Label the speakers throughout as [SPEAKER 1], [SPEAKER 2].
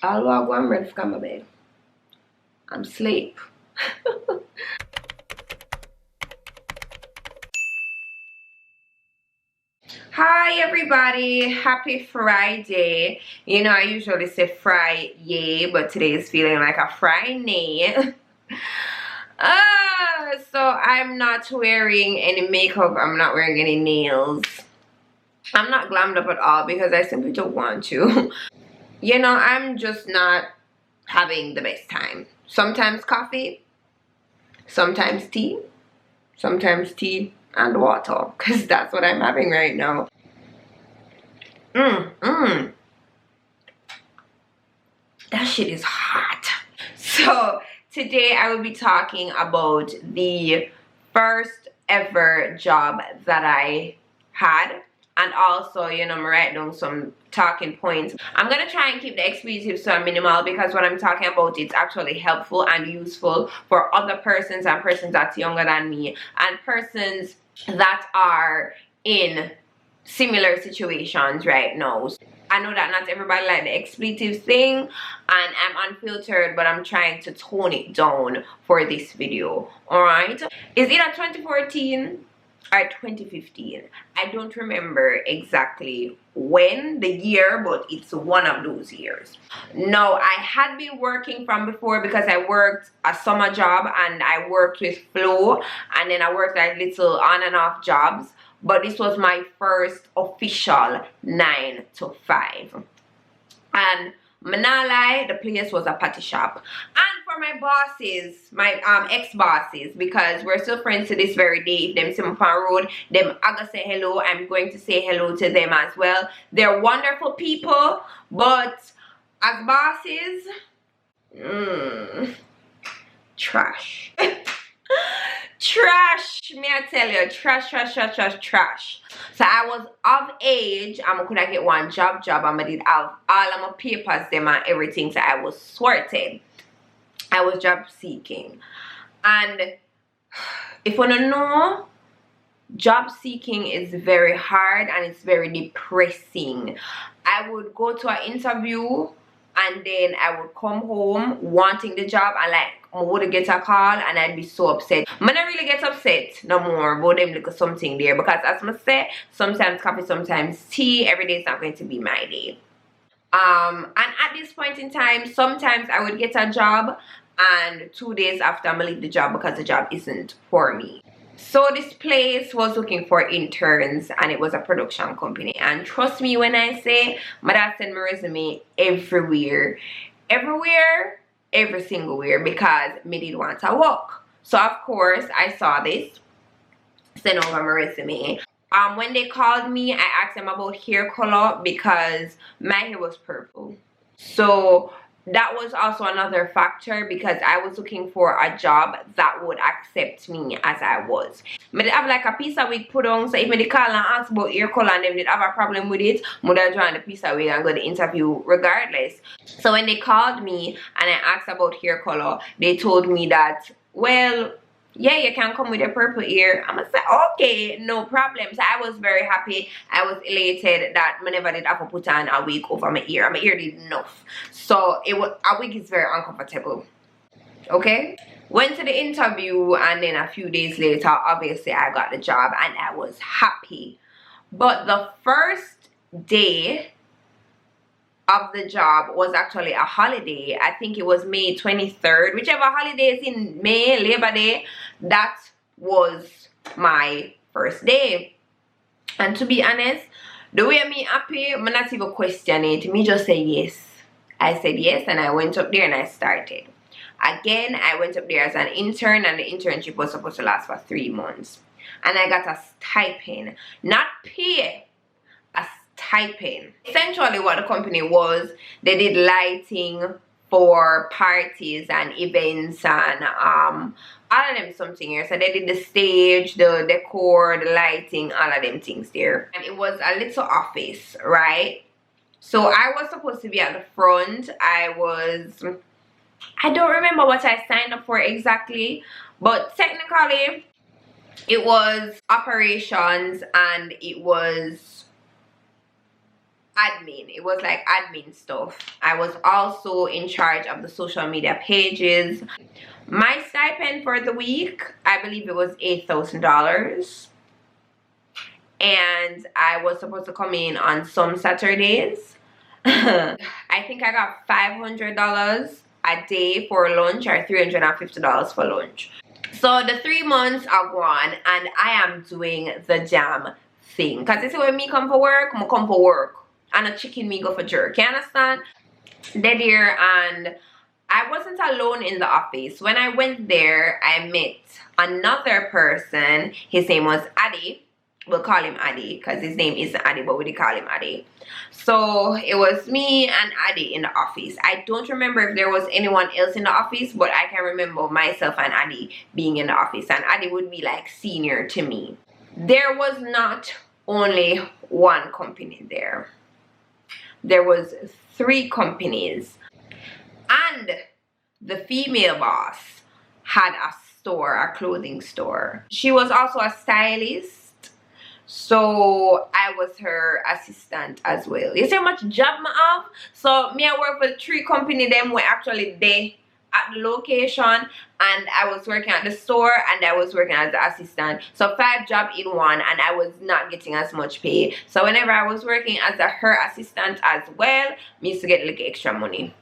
[SPEAKER 1] I'll go and ready for my bed. I'm asleep. Hi everybody, happy Friday. You know I usually say Friday, but today is feeling like a Friday. So I'm not wearing any makeup, I'm not wearing any nails. I'm not glammed up at all because I simply don't want to. You know, I'm just not having the best time. Sometimes coffee, sometimes tea and water, because that's what I'm having right now. That shit is hot. So today I will be talking about the first ever job that I had, and also, you know, I'm writing down some talking points. I'm gonna try and keep the expletives so minimal because what I'm talking about is actually helpful and useful for other persons and persons that's younger than me and persons that are in similar situations right now. I know that not everybody like the expletive thing, and I'm unfiltered, but I'm trying to tone it down for this video. Alright, is it a 2014 or 2015? I don't remember exactly when the year, but it's one of those years. No, I had been working from before because I worked a summer job and I worked with Flow, and then I worked at little on and off jobs, but this was my first official 9 to 5. And Manalai, the place was a patty shop. And for my bosses, my ex-bosses, because we're still friends to this very day, if them see me on road, them I gonna say hello. I'm going to say hello to them as well. They're wonderful people, but as bosses, trash. Trash, me I tell you, trash. So I was of age, I could get one job, I did have all of my papers them and everything, so I was sorted. I was job seeking. And if you don't know, job seeking is very hard and it's very depressing. I would go to an interview and then I would come home wanting the job, and like I would get a call and I'd be so upset. I don't really get upset no more about them look at something there, because as I say, sometimes coffee, sometimes tea. Every day is not going to be my day. And at this point in time, sometimes I would get a job and 2 days after I'm gonna leave the job because the job isn't for me. So this place was looking for interns and it was a production company, and trust me when I say my dad sent my resume everywhere, every single where, because me did want to work. So of course I saw this, sent over my resume. When they called me, I asked them about hair color because my hair was purple. So that was also another factor, because I was looking for a job that would accept me as I was. I did have like a piece of wig put on, so if they call and ask about hair color and they did have a problem with it, I would have joined the piece of wig and go to the interview regardless. So when they called me and I asked about hair color, they told me that, well, yeah, you can come with your purple hair. I'm gonna say, okay, no problem. So I was very happy. I was elated that I never did have to put on a wig over my ear. My ear did enough. So it was, a wig is very uncomfortable. Okay? Went to the interview, and then a few days later, obviously I got the job and I was happy. But the first day of the job was actually a holiday. I think it was May 23rd, whichever holiday is in May, Labor Day. That was my first day. And to be honest, the way me happy, I'm not even question it. Me just say yes. I said yes, and I went up there and I started. Again, I went up there as an intern, and the internship was supposed to last for 3 months. And I got a stipend, not pay, a stipend. Essentially what the company was, they did lighting for parties and events and all of them something here. So they did the stage, the decor, the lighting, all of them things there. And it was a little office, right? So I was supposed to be at the front. I don't remember what I signed up for exactly, but technically it was operations, and it was admin. It was like admin stuff. I was also in charge of the social media pages. My stipend for the week, I believe it was $8,000. And I was supposed to come in on some Saturdays. I think I got $500 a day for lunch, or $350 for lunch. So the 3 months are gone and I am doing the damn thing. Because you see, when me come for work, I come for work. And a chicken me go for jerk. You understand? They're there, and I wasn't alone in the office. When I went there, I met another person. His name was Addy. We'll call him Addy because his name isn't Addy, but we call him Addy. So it was me and Addy in the office. I don't remember if there was anyone else in the office, but I can remember myself and Addy being in the office, and Addy would be like senior to me. There was not only one company there. There was 3 companies, and the female boss had a store, a clothing store. She was also a stylist, so I was her assistant as well. You see how much job I have? So me, I work for 3 company them were actually there at the location, and I was working at the store and I was working as the assistant. So 5 jobs in one, and I was not getting as much pay. So whenever I was working as her assistant as well, me used to get a little extra money.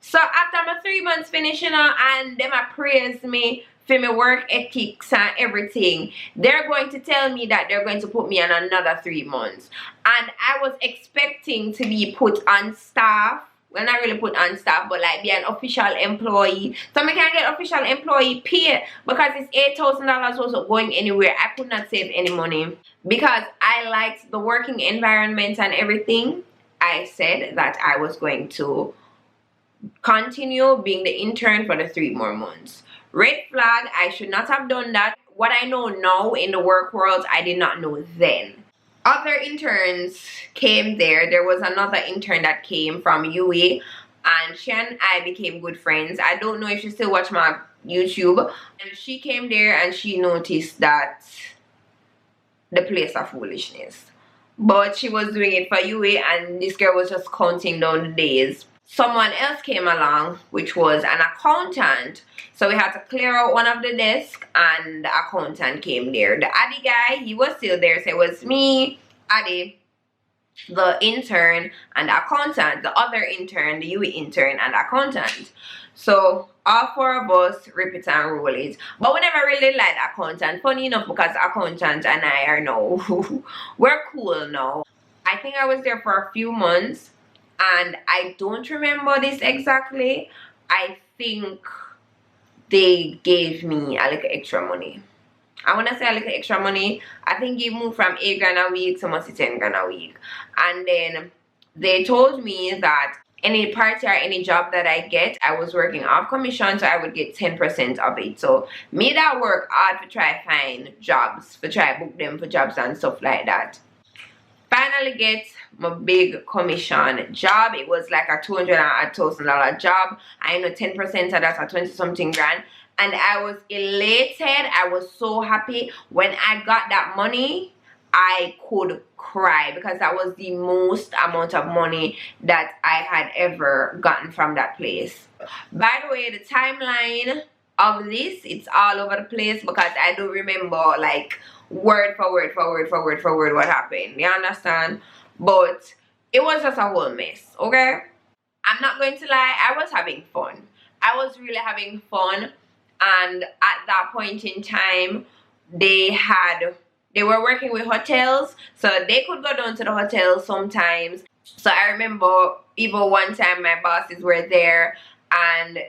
[SPEAKER 1] So after my 3 months finishing up, and them praise me for my work ethics and everything, they're going to tell me that they're going to put me on another 3 months. And I was expecting to be put on staff. Well, not really put on staff, but like be an official employee. So I can't get official employee pay because it's $8,000 wasn't going anywhere. I could not save any money because I liked the working environment and everything. I said that I was going to continue being the intern for the 3 more months. Red flag, I should not have done that. What I know now in the work world, I did not know then. Other interns came there. There was another intern that came from UA, and she and I became good friends. I don't know if she still watch my YouTube. And she came there and she noticed that the place of foolishness. But she was doing it for UA, and this girl was just counting down the days. Someone else came along, which was an accountant. So we had to clear out one of the desks, and the accountant came there. The Addy guy, he was still there. So it was me, Addy, the intern, and the accountant. The other intern, the UE intern, and the accountant. So all 4 of us rip it and roll it. But we never really liked accountant. Funny enough, because accountant and I are now, we're cool now. I think I was there for a few months. And I don't remember this exactly. I think they gave me a little extra money. I want to say a little extra money. I think it moved from $8 grand a week to almost $10 grand a week. And then they told me that any party or any job that I get, I was working off commission, so I would get 10% of it. So me that work hard to try find jobs, to try book them for jobs and stuff like that. Finally get my big commission job. It was like a $200,000 job. I know 10% of that are 20-something grand. And I was elated. I was so happy. When I got that money, I could cry because that was the most amount of money that I had ever gotten from that place. By the way, the timeline of this, it's all over the place because I don't remember like word for word what happened. You understand? But it was just a whole mess, okay? I'm not going to lie, I was having fun. I was really having fun. And at that point in time, they were working with hotels, so they could go down to the hotel sometimes. So I remember even one time my bosses were there and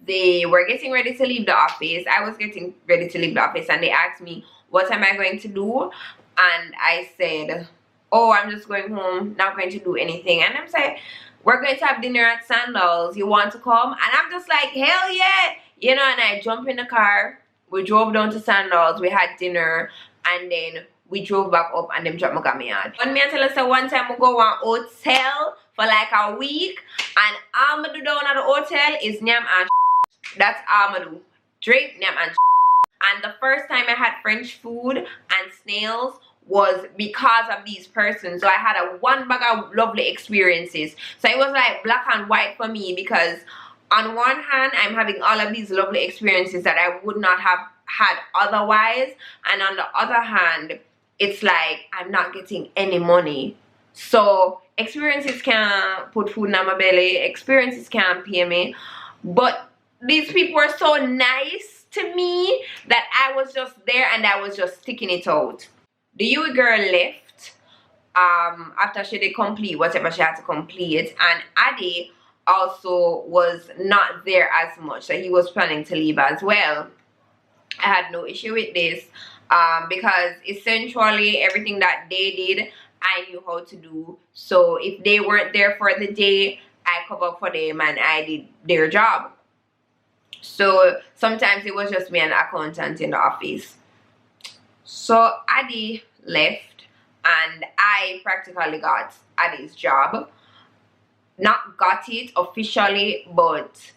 [SPEAKER 1] they were getting ready to leave the office. I was getting ready to leave the office and they asked me, what am I going to do? And I said, oh, I'm just going home, not going to do anything. And I'm saying, we're going to have dinner at Sandals. You want to come? And I'm just like, hell yeah. You know, and I jumped in the car. We drove down to Sandals. We had dinner. And then we drove back up and them dropped my car yard. When me and tell us that one time we go to a hotel for like a week. And all I do down at the hotel is nyam and that's all I do. Drink, nyam and And the first time I had French food and snails was because of these persons. So I had a one bag of lovely experiences. So it was like black and white for me, because on one hand I'm having all of these lovely experiences that I would not have had otherwise, and on the other hand it's like I'm not getting any money. So experiences can put food in my belly, experiences can pay me, but these people were so nice to me that I was just there and I was just sticking it out. The U girl left after she did complete whatever she had to complete, and Addy also was not there as much, so he was planning to leave as well. I had no issue with this because essentially everything that they did I knew how to do. So if they weren't there for the day, I covered for them and I did their job. So sometimes it was just me and accountant in the office. So Addy left and I practically got Addy's job. Not got it officially, but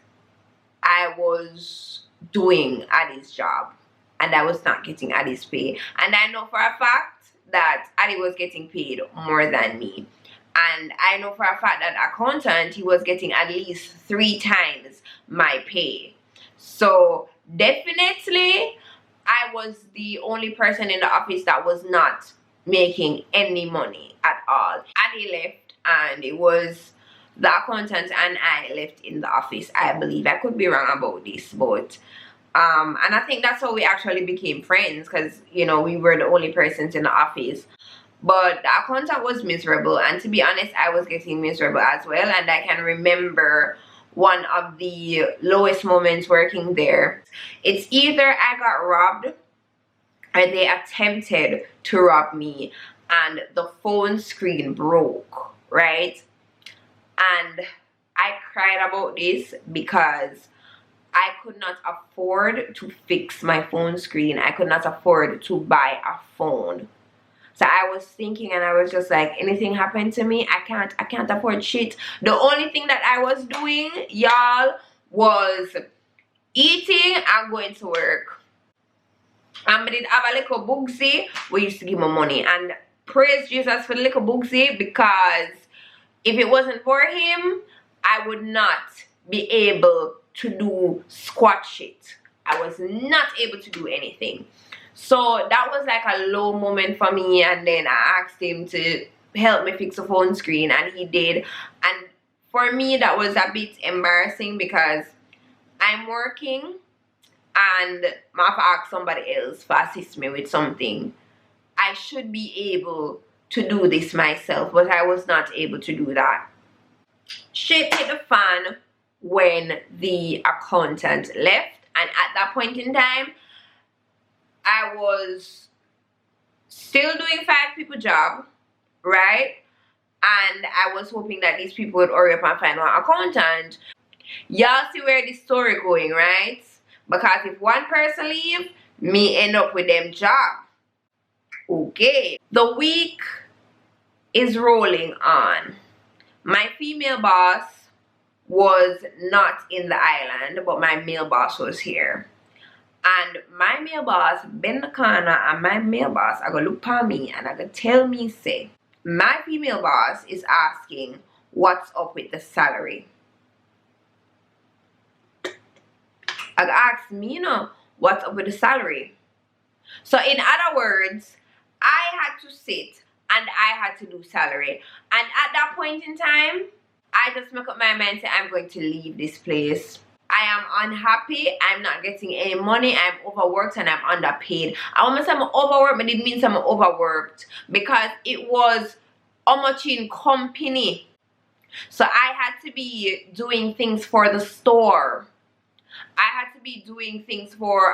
[SPEAKER 1] I was doing Addy's job and I was not getting Addy's pay. And I know for a fact that Addy was getting paid more than me. And I know for a fact that accountant, he was getting at least 3 times my pay. So definitely I was the only person in the office that was not making any money at all. Addy left and it was the accountant and I left in the office, I believe. I could be wrong about this, but and I think that's how we actually became friends, because you know we were the only persons in the office. But the accountant was miserable, and to be honest I was getting miserable as well. And I can remember one of the lowest moments working there. It's either I got robbed or they attempted to rob me and the phone screen broke, right? And I cried about this because I could not afford to fix my phone screen. I could not afford to buy a phone. So I was thinking and I was just like, anything happened to me, I can't afford shit. The only thing that I was doing, y'all, was eating and going to work. And I did have a little booksy we used to give me money. And praise Jesus for the little booksy, because if it wasn't for him, I would not be able to do squat shit. I was not able to do anything. So that was like a low moment for me, and then I asked him to help me fix the phone screen and he did. And for me that was a bit embarrassing because I'm working and I have to ask somebody else to assist me with something. I should be able to do this myself, but I was not able to do that. Shit hit the fan when the accountant left, and at that point in time I was still doing 5 people job, right? And I was hoping that these people would hurry up and find one accountant. Y'all see where this story going, right? Because if one person leave, me end up with them job. Okay, the week is rolling on. My female boss was not in the island, but my male boss was here. And my male boss bend the corner and my male boss I go look at me and I go tell me, say, my female boss is asking what's up with the salary. I go ask me, you know, what's up with the salary. So in other words, I had to sit and I had to do salary. And at that point in time, I just make up my mind, say I'm going to leave this place. I am unhappy, I'm not getting any money, I'm overworked and I'm underpaid. I want to say I'm overworked, but it means I'm overworked because it was how much in company. So I had to be doing things for the store. I had to be doing things for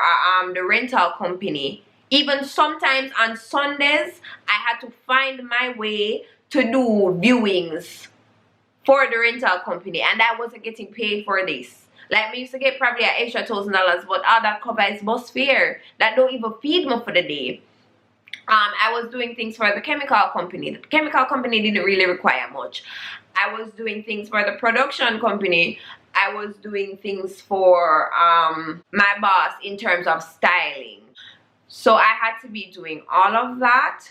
[SPEAKER 1] the rental company. Even sometimes on Sundays, I had to find my way to do viewings for the rental company, and I wasn't getting paid for this. Like, me used to get probably an extra $1,000, but all that covers bus fare. That don't even feed me for the day. I was doing things for the chemical company. The chemical company didn't really require much. I was doing things for the production company. I was doing things for my boss in terms of styling. So I had to be doing all of that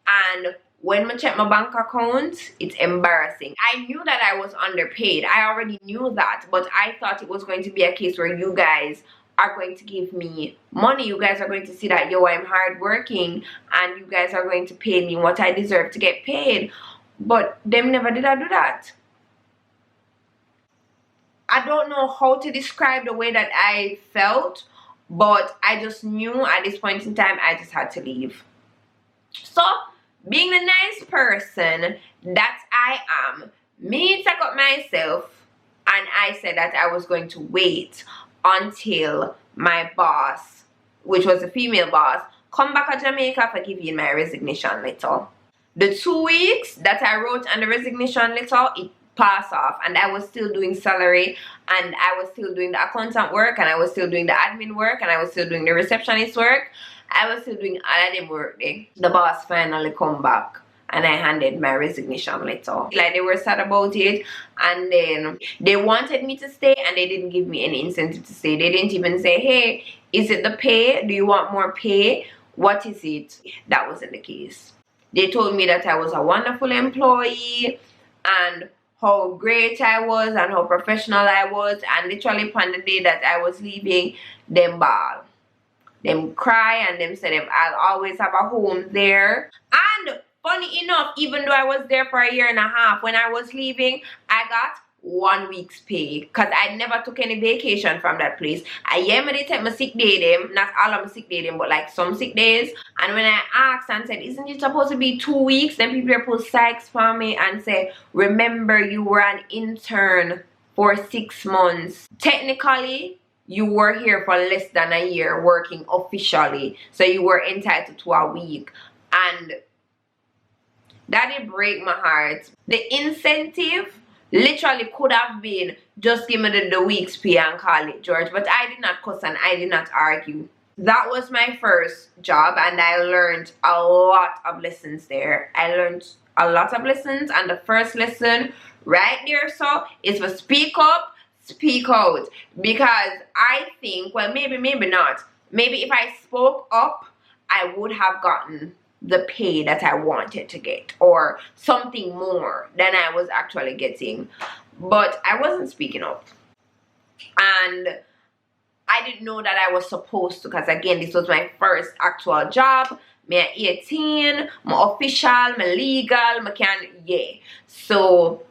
[SPEAKER 1] And when I check my bank account, it's embarrassing. I knew that I was underpaid. I already knew that, but I thought it was going to be a case where you guys are going to give me money. You guys are going to see that, yo, I'm hardworking, and you guys are going to pay me what I deserve to get paid. But them never did I do that. I don't know how to describe the way that I felt, but I just knew at this point in time I just had to leave. So, being the nice person that I am, me took up myself, and I said that I was going to wait until my boss, which was a female boss, come back to Jamaica for giving my resignation letter. The 2 weeks that I wrote on the resignation letter, it passed off, and I was still doing salary, and I was still doing the accountant work, and I was still doing the admin work, and I was still doing the receptionist work. I was still doing all of them work there. The boss finally come back, and I handed my resignation letter. Like, they were sad about it, and then they wanted me to stay, and they didn't give me any incentive to stay. They didn't even say, hey, is it the pay? Do you want more pay? What is it? That wasn't the case. They told me that I was a wonderful employee, and how great I was, and how professional I was, and literally on the day that I was leaving, them ball. Them cry, and them say I'll always have a home there. And funny enough, even though I was there for a year and a half, when I was leaving, I got 1 week's pay, because I never took any vacation from that place. I did take my sick day them, not all of my sick day them, but like some sick days. And when I asked and said, isn't it supposed to be 2 weeks? Then people pull sykes for me and say, remember, you were an intern for 6 months. Technically, you were here for less than a year working officially, so you were entitled to a week. And that did break my heart. The incentive literally could have been just give me the week's pay and call it George, but I did not cuss and I did not argue. That was my first job, and I learned a lot of lessons there. I learned a lot of lessons, and the first lesson right there, so, is to speak up, speak out. Because I think, well, maybe not, maybe if I spoke up, I would have gotten the pay that I wanted to get, or something more than I was actually getting. But I wasn't speaking up, and I didn't know that I was supposed to, because again, this was my first actual job. Me 18, my official, my legal, my can, yeah. So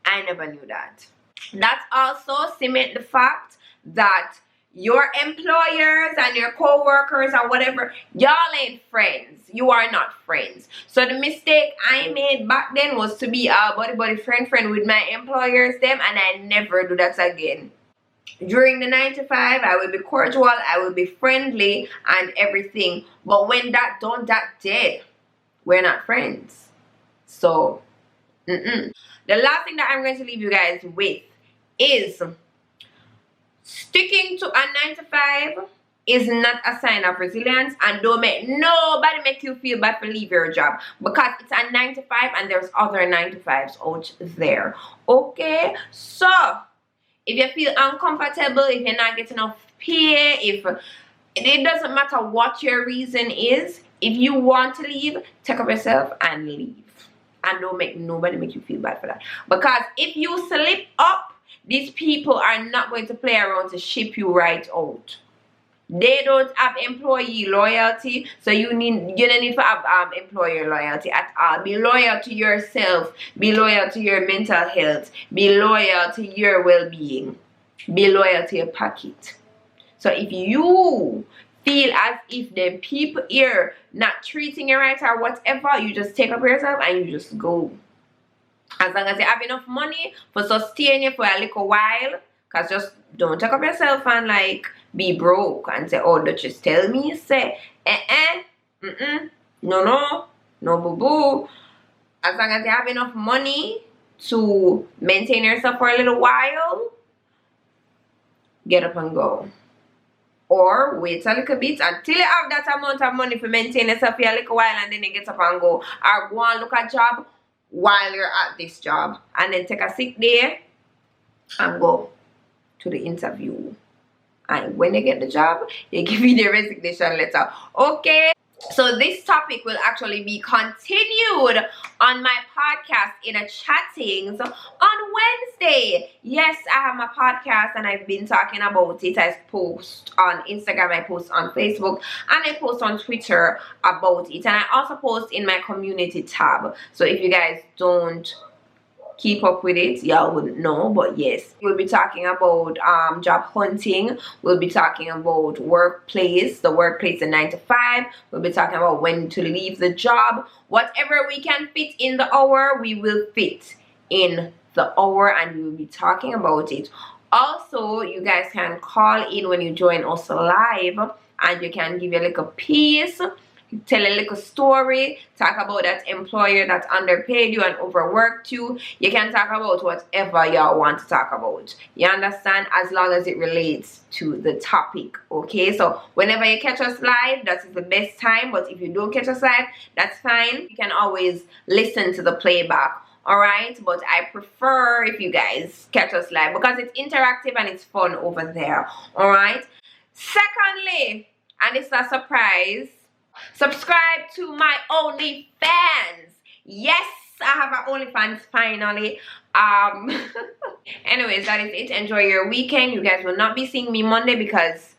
[SPEAKER 1] I never knew that. That also cement the fact that your employers and your co-workers and whatever, y'all ain't friends. You are not friends. So the mistake I made back then was to be a buddy friend with my employers them, and I never do that again. During the 9 to 5, I will be cordial, I will be friendly and everything. But when that done, that dead, we're not friends. So, the last thing that I'm going to leave you guys with is sticking to a 9 to 5 is not a sign of resilience, and don't make nobody make you feel bad for leave your job, because it's a 9 to 5 and there's other 9 to 5s out there. Okay, so if you feel uncomfortable, if you're not getting enough pay, if it doesn't matter what your reason is, if you want to leave, take up yourself and leave, and don't make nobody make you feel bad for that. Because if you slip up, these people are not going to play around to ship you right out. They don't have employee loyalty, so you don't need to have employer loyalty at all. Be loyal to yourself. Be loyal to your mental health. Be loyal to your well-being. Be loyal to your pocket. So if you feel as if the people here not treating you right or whatever, you just take up yourself and you just go. As long as you have enough money for sustain you for a little while, because just don't take up yourself and like be broke and say, oh, don't just tell me, say, no boo boo. As long as you have enough money to maintain yourself for a little while, get up and go. Or wait a little bit until you have that amount of money to maintain yourself for a little while, and then you get up and go. Or go and look at a job while you're at this job, and then take a sick day and go to the interview. And when you get the job, they give you the resignation letter. Okay, So this topic will actually be continued on my podcast Inner Chattings on Wednesday. Yes, I have my podcast and I've been talking about it. I post on Instagram, I post on Facebook, and I post on Twitter about it. And I also post in my community tab. So if you guys don't keep up with it, y'all wouldn't know. But yes, we'll be talking about job hunting. We'll be talking about the workplace, the 9 to 5. We'll be talking about when to leave the job. Whatever we can fit in the hour, we will fit in the hour, and we will be talking about it. Also, you guys can call in when you join us live, and you can give your little piece, tell a little story, talk about that employer that underpaid you and overworked you. You can talk about whatever y'all want to talk about. You understand? As long as it relates to the topic. Okay, so whenever you catch us live, that is the best time. But if you don't catch us live, that's fine. You can always listen to the playback. Alright, but I prefer if you guys catch us live because it's interactive and it's fun over there. Alright, secondly, and it's a surprise, subscribe to my OnlyFans. Yes, I have an OnlyFans finally. Anyways, that is it. Enjoy your weekend. You guys will not be seeing me Monday because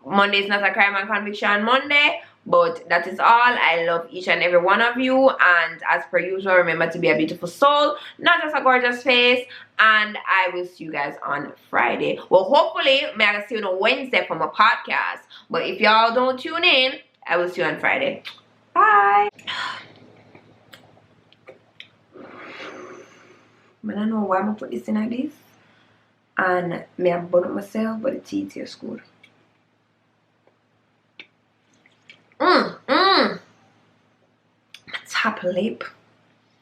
[SPEAKER 1] Monday is not a crime and conviction Monday. But that is all. I love each and every one of you. And as per usual, remember to be a beautiful soul, not just a gorgeous face. And I will see you guys on Friday. Well, hopefully, may I see you on Wednesday for my podcast. But if y'all don't tune in, I will see you on Friday. Bye. I don't know why I'm going to put this in like this. And me have bun up myself, but the teeth is good. Top lip.